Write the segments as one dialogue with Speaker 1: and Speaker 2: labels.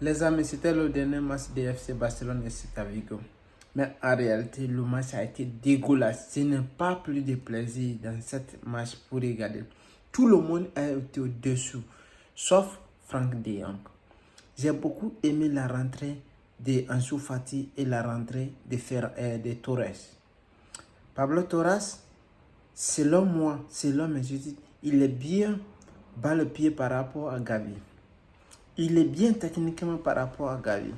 Speaker 1: Les amis, c'était le dernier match de FC Barcelone et Celta Vigo. Mais en réalité, le match a été dégueulasse. Ce n'est pas plus de plaisir dans cette match pour regarder. Tout le monde a été au-dessous, sauf Franck de Jong. J'ai beaucoup aimé la rentrée de Ansu Fati et la rentrée de Torres. Pablo Torres, selon moi, selon mes études, il est bien bas le pied par rapport à Gavi. Il est bien techniquement par rapport à Gavi.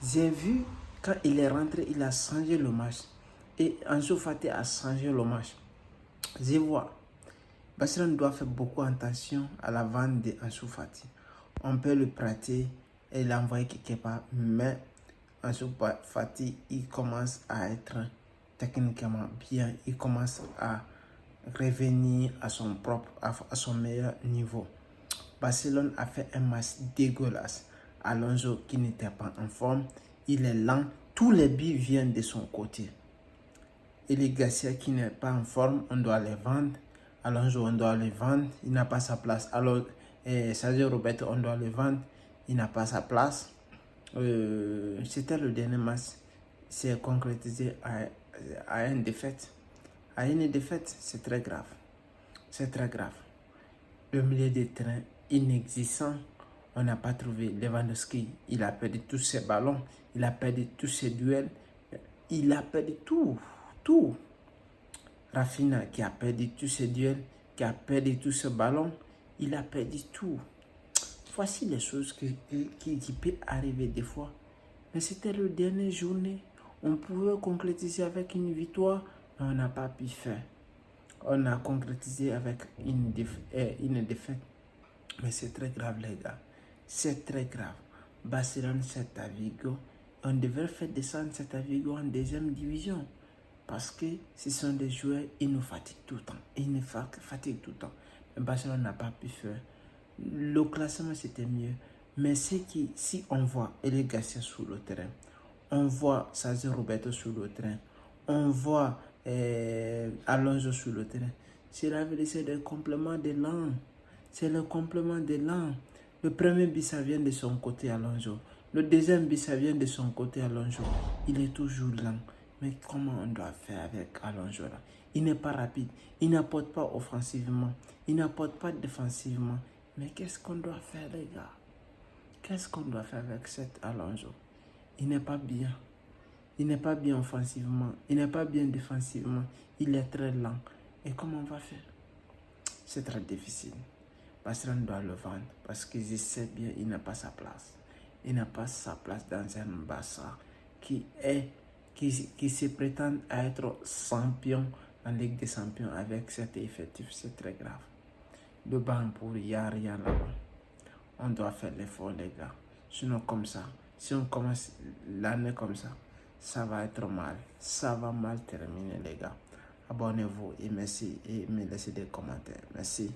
Speaker 1: J'ai vu quand il est rentré, il a changé le match. Et Ansu Fati a changé le match. Je vois. Barcelone doit faire beaucoup attention à la vente de Ansu Fati. On peut le prêter et l'envoyer quelque part. Mais Ansu Fati, il commence à être techniquement bien. Il commence à revenir à son meilleur niveau. Barcelone a fait un match dégueulasse. Alonso qui n'était pas en forme, il est lent. Tous les buts viennent de son côté. Eli Garcia qui n'est pas en forme, on doit les vendre. Alonso, on doit les vendre, il n'a pas sa place. Alors, Sergio Roberto, on doit le vendre, il n'a pas sa place. C'était le dernier match. C'est concrétisé à une défaite. À une défaite, c'est très grave. C'est très grave. Le milieu de terrain inexistant. On n'a pas trouvé Lewandowski. Il a perdu tous ses ballons. Il a perdu tous ses duels. Il a perdu tout. Tout. Rafinha qui a perdu tous ses duels. Qui a perdu tous ses ballons. Il a perdu tout. Voici les choses qui peuvent arriver des fois. Mais c'était la dernière journée. On pouvait concrétiser avec une victoire. Mais on n'a pas pu faire. On a concrétisé avec une défaite. Mais c'est très grave, les gars. C'est très grave. Barcelone, Celta Vigo. On devrait faire descendre Celta Vigo en deuxième division. Parce que ce sont des joueurs, ils nous fatiguent tout le temps. Ils nous fatiguent tout le temps. Mais Barcelone n'a pas pu faire. Le classement, c'était mieux. Mais c'est que si on voit Eli Garcia sur le terrain, on voit Sergio Roberto sur le terrain, on voit Alonso sur le terrain, c'est le complément de l'an. C'est le complément de l'an. Le premier but, ça vient de son côté Alonso. Le deuxième but, ça vient de son côté Alonso. Il est toujours lent. Mais comment on doit faire avec Alonso là? Il n'est pas rapide. Il n'apporte pas offensivement. Il n'apporte pas défensivement. Mais qu'est-ce qu'on doit faire, les gars? Qu'est-ce qu'on doit faire avec cet Alonso? Il n'est pas bien. Il n'est pas bien offensivement. Il n'est pas bien défensivement. Il est très lent. Et comment on va faire? C'est très difficile. Barcelone doit le vendre parce qu'il sait bien qu'il n'a pas sa place. Il n'a pas sa place dans un Barça qui se prétend être champion en Ligue des Champions avec cet effectif. C'est très grave. Le banc pour il n'y a rien là-bas. On doit faire l'effort, les gars. Sinon, comme ça, si on commence l'année comme ça va être mal. Ça va mal terminer, les gars. Abonnez-vous et merci et me laissez des commentaires. Merci.